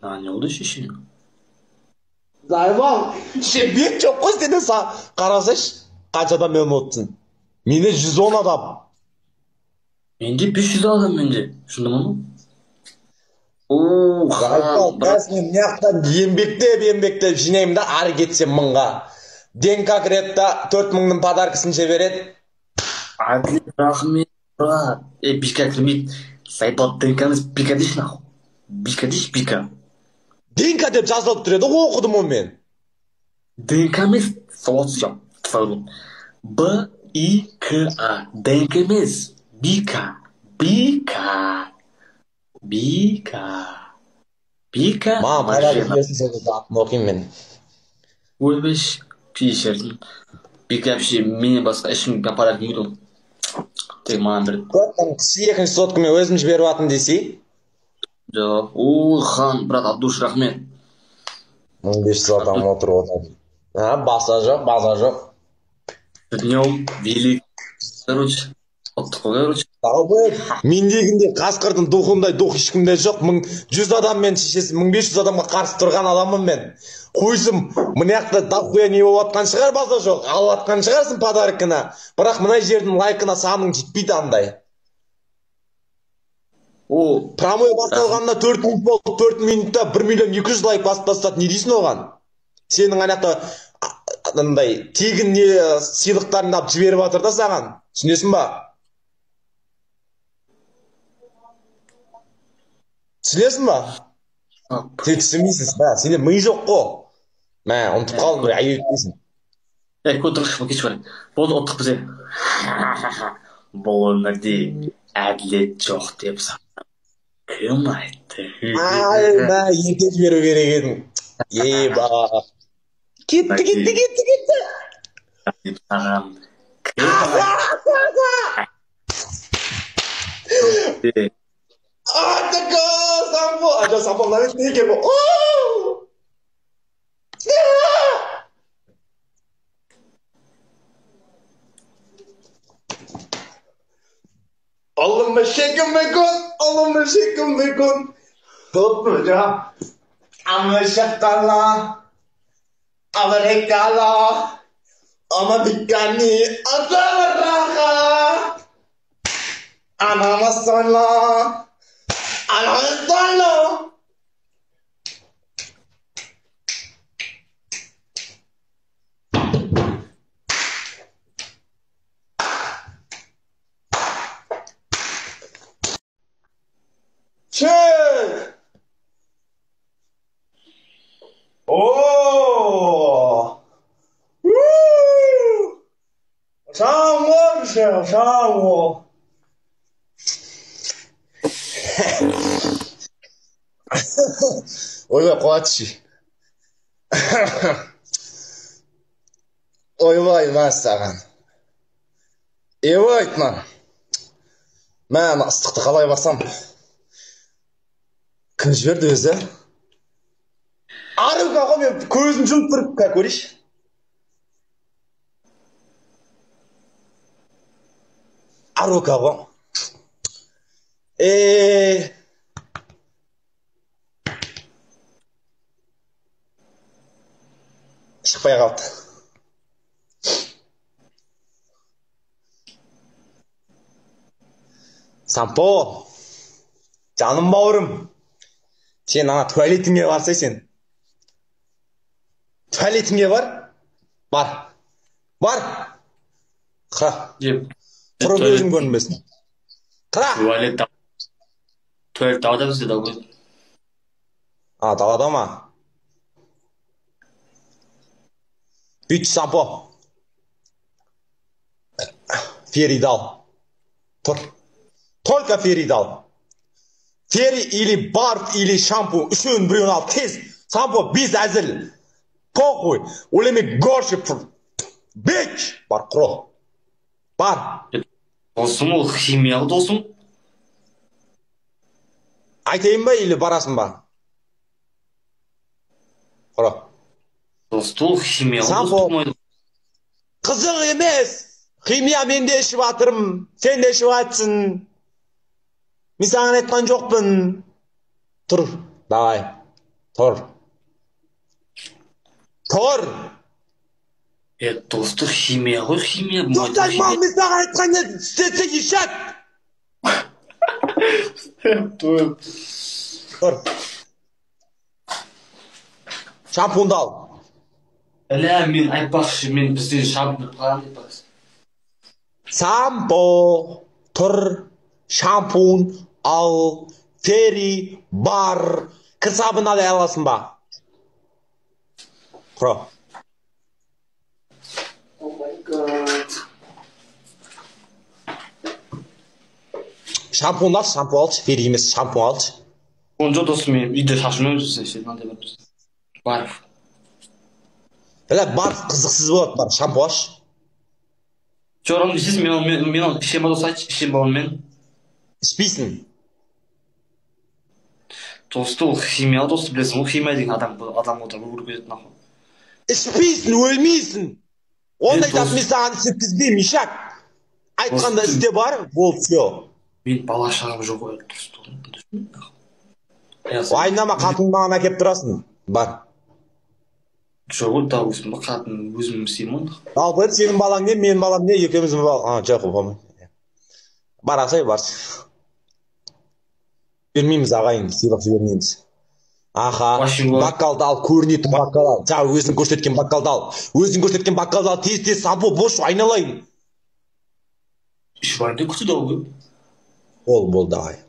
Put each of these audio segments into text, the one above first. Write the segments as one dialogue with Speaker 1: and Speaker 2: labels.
Speaker 1: Ne oldu şişin?
Speaker 2: Zayvan, bek çok koy seni karasış. Kaç adam ölüm oldun? Mine 110 adam.
Speaker 1: Mende 500 adam mende. Şunda mı? Oo,
Speaker 2: Zayvan,
Speaker 1: han, bırak.
Speaker 2: ben yaktan еңбектеп жинаймын да ары кетсем мыңға. Денка кіреді да 4000'ның подаркасын жібереді.
Speaker 1: Adli rahmet, bırak. Bika kırmit. Saypat denkanız bika diş ne? Bika diş bika.
Speaker 2: Денка деп жазылып тұр еді, оқыдым оны мен.
Speaker 1: Denkamız savaşçı. Sorun. B-I-K-A. Denkamız. Bika. Bika. Bika. Bika.
Speaker 2: Маған подарок
Speaker 1: Машина.
Speaker 2: берсін, сол кезде атын оқимын мен.
Speaker 1: Өлбеш. Пишердім. Bika bir şey. Meni басқа ешкім подарок бермейді. Тек маған бір.
Speaker 2: Кісі екінші соткамен өзім жіберіп атын десей.
Speaker 1: Жоқ. О, хан, брат, Абдуш, рахмет.
Speaker 2: 1500 адам отыр одан. Баса жоқ.
Speaker 1: Днем велик. Короче, ұлттық қой, короче.
Speaker 2: Мендегінде қасқырдың духындай дух ешкімде жоқ. 100 адаммен шешесі 1500 адамға қарсы тұрған адаммын мен. Қойсым, мынаяқта дақуя не болып атқан шығар, баса жоқ. Алып атқан шығарсың подаркына. Бірақ мына жердің лайкына саның жетпейді андай.
Speaker 1: О,
Speaker 2: Промой басталғанда 4 минут болды. 4 минутта 1 миллион 200 лайк басып тастады. Не дейсің оған? Сенің аяқта андай тегін не сыйлықтарын алып жіберіп жатыр да саған. Түсінесің ба? Түсінесің ба? Сен түсінбейсің ба? Сенде ми жоқ қой. Мә, ұмытып қалдың ғой, айып етпейсің.
Speaker 1: отырғыш кеш бар. Болды, ұлттық бізе. Бұл өмірде әділет жоқ деп санап. Кім айтты?
Speaker 2: Ай, мә, ерте жіберу керек едің. Еба. Кетті.
Speaker 1: Деп саған.
Speaker 2: Атака, самбо. Ажа, самбо, навет не екен бұл. Allah'ıma şekim ve kun. Topluca. Ama şakala. Ama rekala. Ama dikkani. Atara. Anama sonra. Çık. Oo. Şamo. Oyba qo'yatchi. Oybayman sаған. Aytman. Men issiqni qalay basam? Kim jibirdi o'zi? Arıqa qo'y, men ko'zim yumib turib ko'rish. Arıqa qo'y. Шықпай қалды. Сампо, жаным бауырым. Сен ана туалетіңе барсай сен. Туалетіңе бар? Бар. Қыра. Тұрып өзің көрінбесін. Қыра.
Speaker 1: Туалет далада бізде далада.
Speaker 2: Далада ма? Büyük sampo. Feridal. Только Feridal. Feri или barf или şampu. Üçün birini al. Tez. Sampo biz әзіл. Похуй. Олеме горши. Бек. Бар құро. Бар.
Speaker 1: Досым ол химиялы досым.
Speaker 2: Айтайын ба или барасың ба? Құро.
Speaker 1: Достол химиялы достық мойды.
Speaker 2: Қызық емес. Химия мен де ішіп атырым. Сен де ішіп атсың. Мен саған айтқан жоқпын. Тұр, давай. Тұр. Тұр.
Speaker 1: Достық химия ғой, химия.
Speaker 2: Тоқтай, мен саған айтқан едім, істесе ешек. Тұр. Шампунды ал.
Speaker 1: Әлі мен айтпақшы, мен бізден шампун қалан айтпақшы.
Speaker 2: Сампо. Тұр. Шампун ал. Фери бар. Кір сабын ала аласың ба? Құра.
Speaker 1: Oh my god.
Speaker 2: Шампун алшы, шампун алшы. Фери емес, шампун алшы.
Speaker 1: Оны жоқ досым, мен үйде шашыммен жүрсен ше, мынандай бар бізде. Баров.
Speaker 2: Бар қызықсыз болады, бар шампун алшы.
Speaker 1: Жоқ, оны дейсіз, мен оны ішем ба досы айтшы, ішем ба онымен?
Speaker 2: Ішпейсің.
Speaker 1: Досты, ол химия досты, білесің, ол химия деген адам отырып өліп кетеді нахуй.
Speaker 2: Ішпейсің, өлмейсің. Ондай зат мен саған істеткізбеймін, ешек. Айтқанда істе бар, болды, все.
Speaker 1: Мен бала шағам жоқ ой, дұрыс.
Speaker 2: Айнама қатын маған әкеп тұрасың. Бар.
Speaker 1: Жоқ, ол да өзім қатын өзім істеймін онда.
Speaker 2: Ал бір сенің балаң не, менің балам не, екеуміздің балаң. Жоқ, болмайды. Бар асай, бар. Бермейміз ағайын, сыйлық жібермейміз. Аха, бакалды ал, көрінетін бакал ал. Жаңа өзің көрсеткен бакалды ал. Өзің көрсеткен бакалды ал, тез-тез сампо бош айналайын.
Speaker 1: Швайнды күтіді ау көп.
Speaker 2: Болды ағай.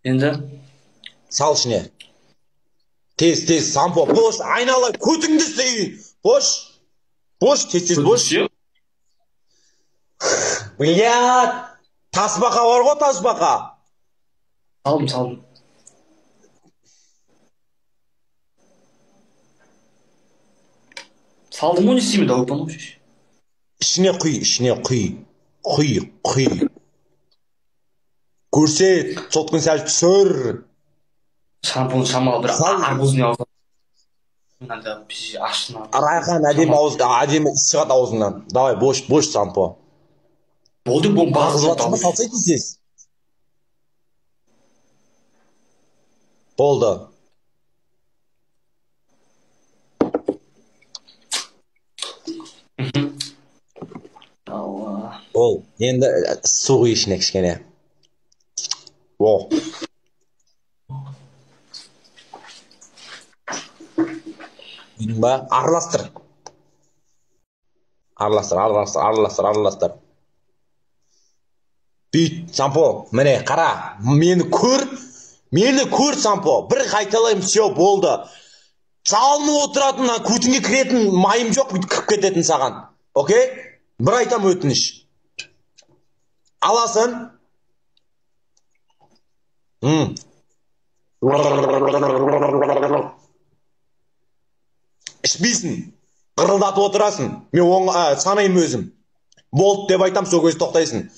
Speaker 1: Енді?
Speaker 2: Сал ішіне. Тез-тез сампо бош айналайын, көтіңді істейін. Бош, тез-тез бош. Блядь, тасбақа бар ғой, тасбақа.
Speaker 1: Салдым. Салдым ғой, не істеймін, да өпан ғой.
Speaker 2: Ішіне құй. Көрсет, соткын сәл түсір.
Speaker 1: Шампун шамал бір арбузын аузына. Мынада ашына.
Speaker 2: Райхан әдемі шығады аузынан. Давай, бош сампо.
Speaker 1: Болды, бұл
Speaker 2: бағызбатсың ба, салсайын сез. Болды. Ол, енді су құй ішіне кішкене. О. Үйдің ба? Араластыр. Бүйт, сампо, міне, қара. Мені көр, сампо. Бір қайталайым, все, болды. Жалынып отыратын, көтіңе кіретін майым жоқ, бүйтіп кіріп кететін саған. Окей? Бір айтам өтініш. Аласың. Ішпейсің. Қырылдатып отырасың. Мен санайым өзім. Болды деп айтам, сол көз тоқтайсың.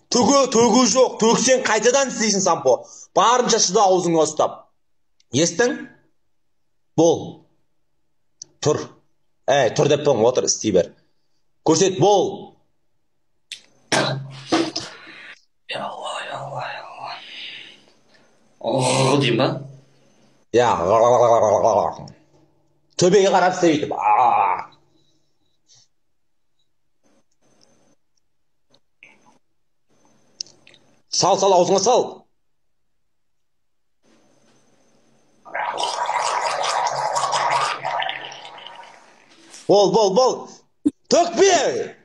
Speaker 2: Төгу жоқ. Төгсең қайтадан істейсің, сампо. Барынша шыда аузыңа ұстап. Естің? Бол. Тұр. Тұр деп тоң, отыр, істей бер. Көрсет, бол.
Speaker 1: Ооо, дейм ба?
Speaker 2: Төбеге қарап істейтіп. Сал, аузыңа сал. Бол. Төкпе!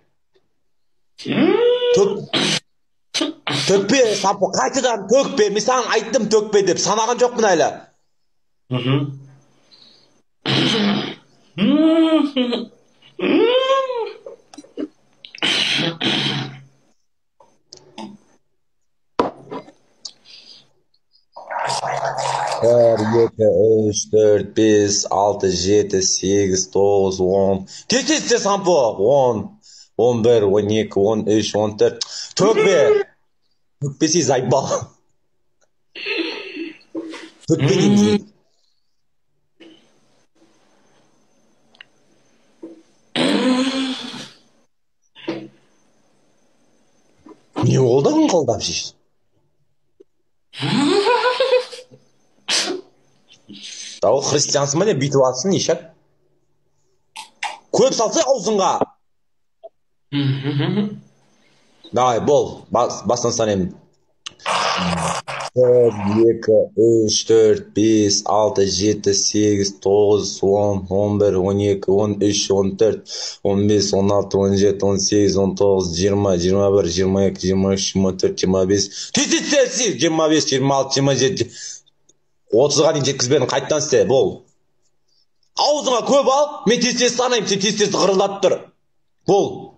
Speaker 2: Төкпе, сампо, қайтадан төкпе. Мен саған айттым төкпе деп, санаған жоқпын әлі. Bir, 2, 3, 4, 5, 6, 7, 8, 9, 10. Tez sampo. 10, 11, 12, 13, 14. Tökbe. Tökbesi zayıbal. Tökbe. не болды ыңқылдап шеш. Тау христиансың ба не бүйтіп атсың ешек? Көп салса аузыңға. Давай, бол. Бастан санаймын. 1, 2, 3, 4, 5, 6, 7, 8, 9, 10, 11, 12, 13, 14, 15, 16, 17, 18, 19, 20, 21, 22, 23, 24, 25. Тез, 25, 26, 27. 30-ға дейін жеткізбедің, қайттан істе, бол. Аузыңа көп ал, мен тез санаймын, сен тез ғырылдап тұр. Бол.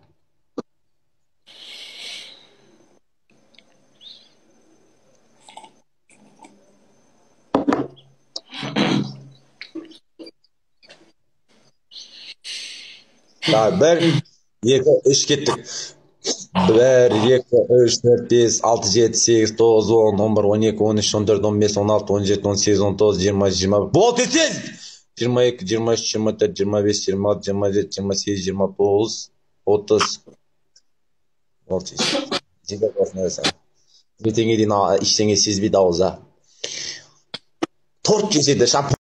Speaker 2: Да, 1, 2, 3 кеттік. 1, 2, 3, 4, 5, 6, 7, 8, 9, 10, 11, 12, 13, 14, 15, 16, 17, 18, 19, 20, 20. Бол тез! 22, 23, 24, 25, 26, 27, 28, 29, 30. Бол тез. Жедел басына жасай. Ертеңге дейін ештеңе сезбейді ауызда. Торт жеседі, шампур